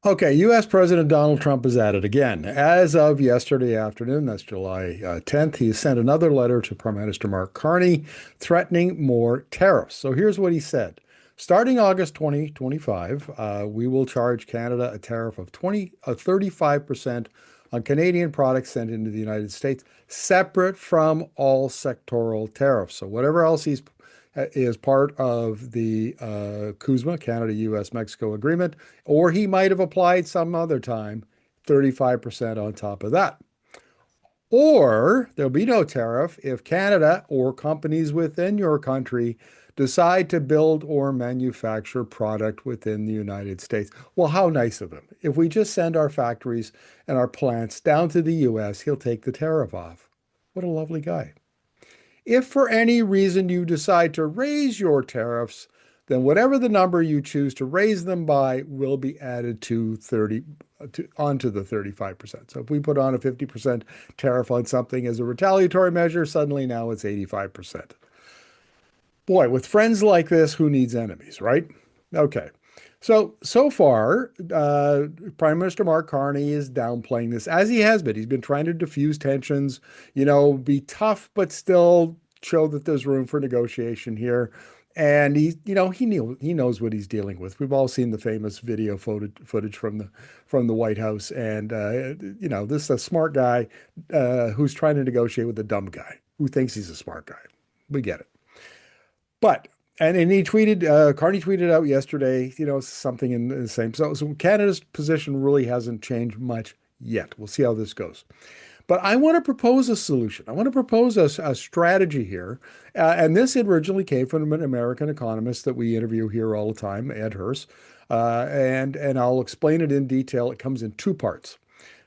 Okay, U.S. President Donald Trump is at it again. As of yesterday afternoon, that's July 10th, he sent another letter to Prime Minister Mark Carney threatening more tariffs. So here's what he said. Starting August 2025, we will charge Canada a tariff of 35% on Canadian products sent into the United States, separate from all sectoral tariffs. So whatever else he's is part of the CUSMA, Canada, US, Mexico agreement, or he might have applied some other time, 35% on top of that. Or there'll be no tariff if Canada or companies within your country decide to build or manufacture product within the United States. Well, how nice of him. If we just send our factories and our plants down to the US, he'll take the tariff off. What a lovely guy. If for any reason you decide to raise your tariffs, then whatever the number you choose to raise them by will be added to 30 onto the 35%. So if we put on a 50% tariff on something as a retaliatory measure, suddenly now it's 85%. Boy, with friends like this, who needs enemies, right? Okay. So far, Prime Minister Mark Carney is downplaying this, as he has been. He's been trying to diffuse tensions, be tough, but still show that there's room for negotiation here. And he knows what he's dealing with. We've all seen the famous video footage from the White House, and this is a smart guy who's trying to negotiate with a dumb guy who thinks he's a smart guy. We get it. But and he tweeted, Carney tweeted out yesterday, something in the same. So Canada's position really hasn't changed much yet. We'll see how this goes. But I want to propose a solution. I want to propose a strategy here. And this originally came from an American economist that we interview here all the time, Ed Hurst. And I'll explain it in detail. It comes in two parts.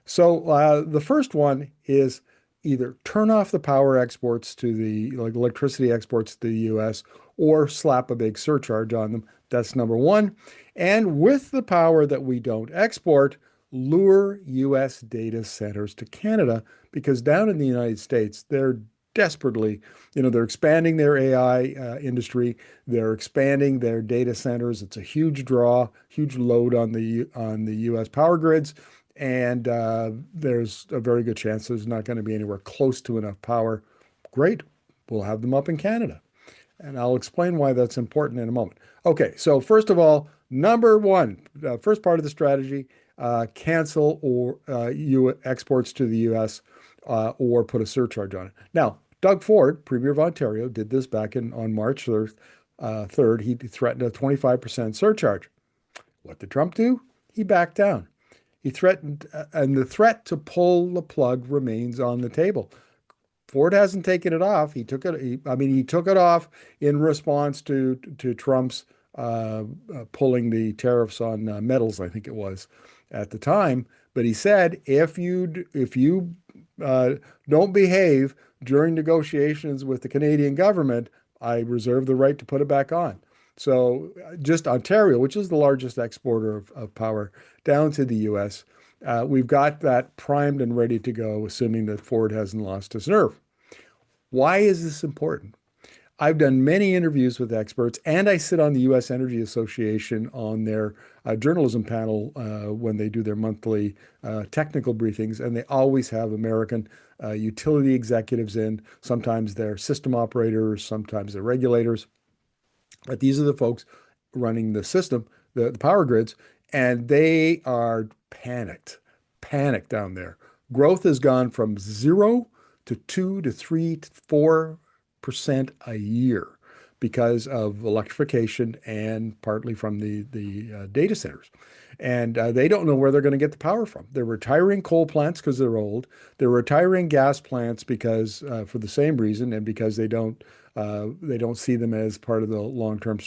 So the first one is either turn off the power exports to the like electricity exports to the US or slap a big surcharge on them. That's number one. And with the power that we don't export, lure US data centers to Canada because down in the United States, they're desperately, they're expanding their AI industry, they're expanding their data centers. It's a huge draw, huge load on the US power grids. And there's a very good chance there's not going to be anywhere close to enough power. Great. We'll have them up in Canada. And I'll explain why that's important in a moment. Okay, so first of all, number one, first part of the strategy, cancel or exports to the US or put a surcharge on it. Now, Doug Ford, Premier of Ontario, did this back on March 3rd. He threatened a 25% surcharge. What did Trump do? He backed down. He threatened, and the threat to pull the plug remains on the table. Ford hasn't taken it off. He took it. He took it off in response to Trump's pulling the tariffs on metals, I think it was, at the time. But he said if you don't behave during negotiations with the Canadian government, I reserve the right to put it back on. So just Ontario, which is the largest exporter of power down to the US, we've got that primed and ready to go, assuming that Ford hasn't lost his nerve. Why is this important? I've done many interviews with experts, and I sit on the U.S. Energy Association on their journalism panel when they do their monthly technical briefings, and they always have American utility executives in. Sometimes they're system operators, sometimes they're regulators. But these are the folks running the system, the power grids, and they are panicked down there. Growth has gone from 0 to 2 to 3 to 4% a year because of electrification and partly from the data centers. And they don't know where they're going to get the power from. They're retiring coal plants because they're old. They're retiring gas plants because for the same reason and because they don't see them as part of the long-term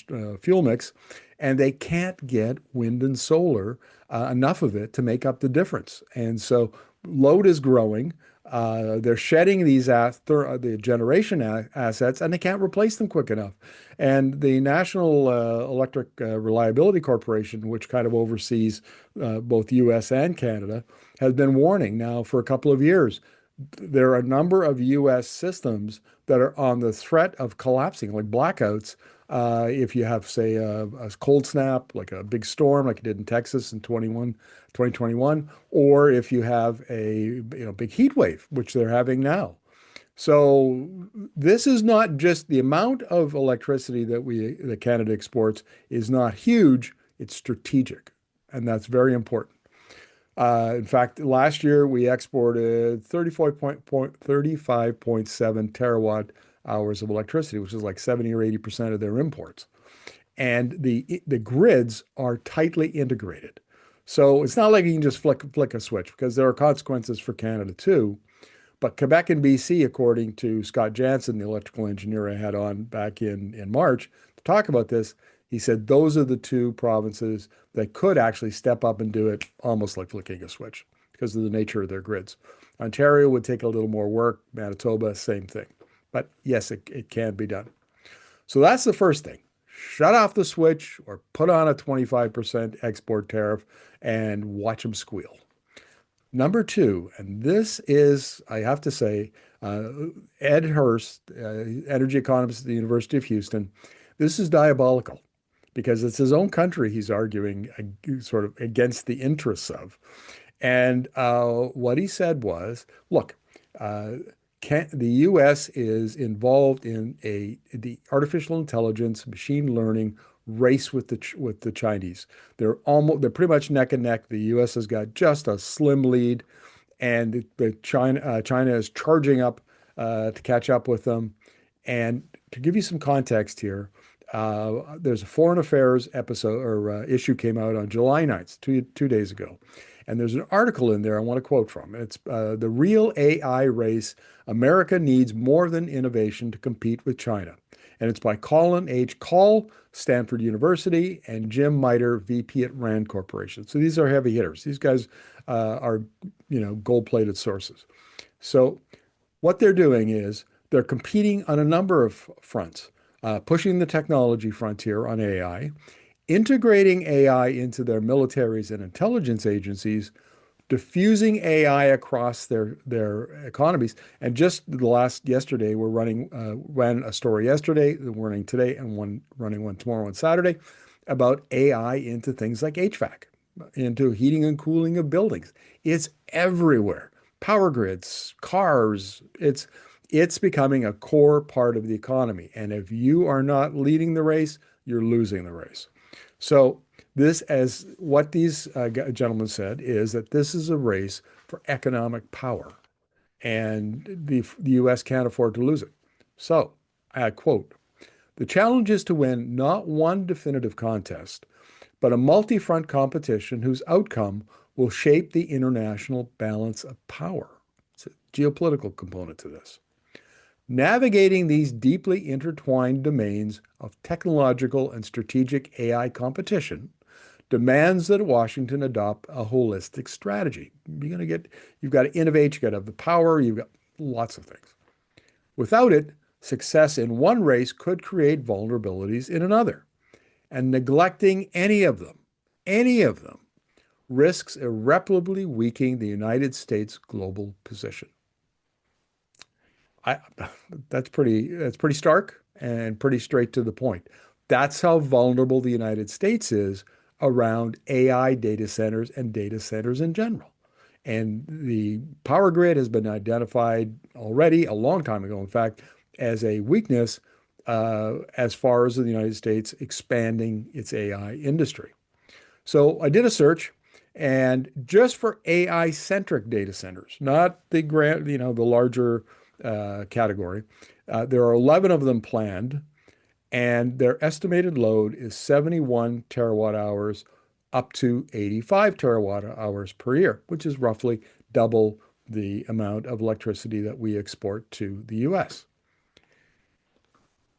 fuel mix. And they can't get wind and solar, enough of it to make up the difference. And so load is growing. They're shedding the generation assets, and they can't replace them quick enough. And the National Electric Reliability Corporation, which kind of oversees both U.S. and Canada, has been warning now for a couple of years. There are a number of U.S. systems that are on the threat of collapsing, like blackouts, If you have, say, a cold snap, like a big storm, like it did in Texas in 2021, or if you have a big heat wave, which they're having now. So this is not just the amount of electricity that Canada exports is not huge, it's strategic, and that's very important. In fact, last year we exported 35.7 terawatt hours of electricity, which is like 70 or 80% of their imports. And the grids are tightly integrated. So it's not like you can just flick a switch because there are consequences for Canada too. But Quebec and BC, according to Scott Jansen, the electrical engineer I had on back in March to talk about this, he said those are the two provinces that could actually step up and do it almost like flicking a switch because of the nature of their grids. Ontario would take a little more work, Manitoba, same thing. But yes, it can be done. So that's the first thing. Shut off the switch or put on a 25% export tariff and watch them squeal. Number two, and this is, I have to say, uh, Ed Hurst, energy economist at the University of Houston, this is diabolical because it's his own country he's arguing sort of against the interests of. And what he said was, look, uh, the U.S. is involved in the artificial intelligence, machine learning race with the Chinese. They're pretty much neck and neck. The U.S. has got just a slim lead, and China is charging up to catch up with them. And to give you some context here, there's a foreign affairs episode or issue came out on July 9th, two days ago. And there's an article in there I want to quote from. It's the real AI race. America needs more than innovation to compete with China. And it's by Colin H. Call, Stanford University, and Jim Miter, VP at Rand Corporation. So these are heavy hitters. These guys are, gold-plated sources. So what they're doing is they're competing on a number of fronts, pushing the technology frontier on AI, integrating AI into their militaries and intelligence agencies, diffusing AI across their economies. And just yesterday, ran a story yesterday, we're running today, and running one tomorrow on Saturday about AI into things like HVAC, into heating and cooling of buildings. It's everywhere. Power grids, cars, it's becoming a core part of the economy. And if you are not leading the race, you're losing the race. So this, as what these gentlemen said, is that this is a race for economic power, and the U.S. can't afford to lose it. So I quote, the challenge is to win not one definitive contest, but a multi-front competition whose outcome will shape the international balance of power. It's a geopolitical component to this. Navigating these deeply intertwined domains of technological and strategic AI competition demands that Washington adopt a holistic strategy. You've got to innovate, you've got to have the power, you've got lots of things. Without it, success in one race could create vulnerabilities in another. And neglecting any of them, risks irreparably weakening the United States global position. I, that's pretty stark and pretty straight to the point. That's how vulnerable the United States is around AI data centers and data centers in general. And the power grid has been identified already a long time ago, in fact, as a weakness as far as the United States expanding its AI industry. So I did a search, and just for AI-centric data centers, not the larger category, there are 11 of them planned, and their estimated load is 71 terawatt hours up to 85 terawatt hours per year, which is roughly double the amount of electricity that we export to the US.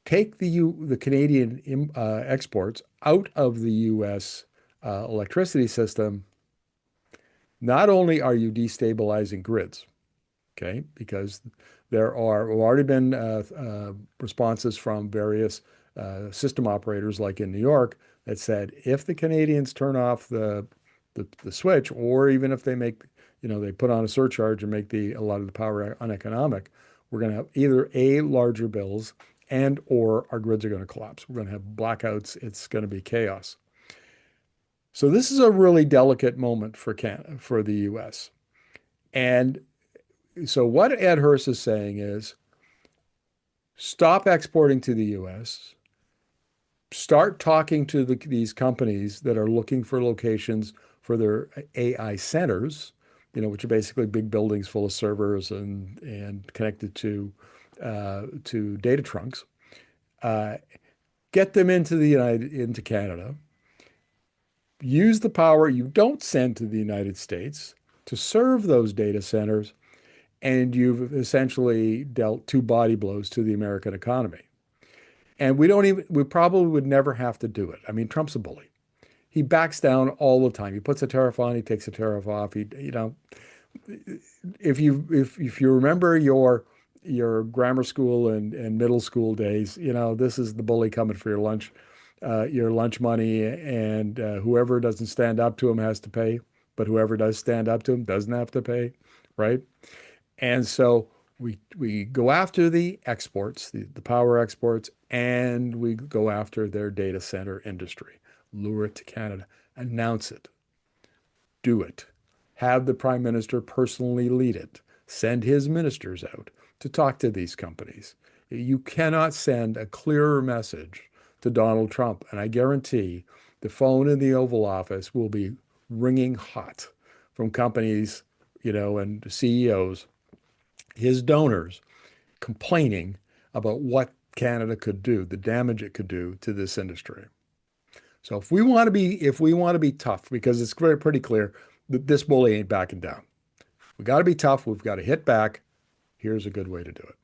Take the Canadian exports out of the US electricity system, not only are you destabilizing grids, okay, because there have already been responses from various system operators, like in New York, that said if the Canadians turn off the switch, or even if they put on a surcharge and make a lot of the power uneconomic, we're going to have either larger bills, and or our grids are going to collapse. We're going to have blackouts. It's going to be chaos. So this is a really delicate moment for for the US. And so what Ed Hurst is saying is stop exporting to the US, start talking to these companies that are looking for locations for their AI centers, which are basically big buildings full of servers and connected to data trunks. Uh, get them into Canada. Use the power you don't send to the United States to serve those data centers, and you've essentially dealt two body blows to the American economy. And we probably would never have to do it. I mean, Trump's a bully. He backs down all the time. He puts a tariff on, he takes a tariff off. If you remember your grammar school and middle school days, this is the bully coming for your lunch money, and whoever doesn't stand up to him has to pay, but whoever does stand up to him doesn't have to pay, right? And so we go after the exports, the power exports, and we go after their data center industry. Lure it to Canada, announce it, do it. Have the prime minister personally lead it. Send his ministers out to talk to these companies. You cannot send a clearer message to Donald Trump. And I guarantee the phone in the Oval Office will be ringing hot from companies, and CEOs, his donors, complaining about what Canada could do, the damage it could do to this industry. So if we want to be tough, because it's pretty clear that this bully ain't backing down. We got to be tough. We've got to hit back. Here's a good way to do it.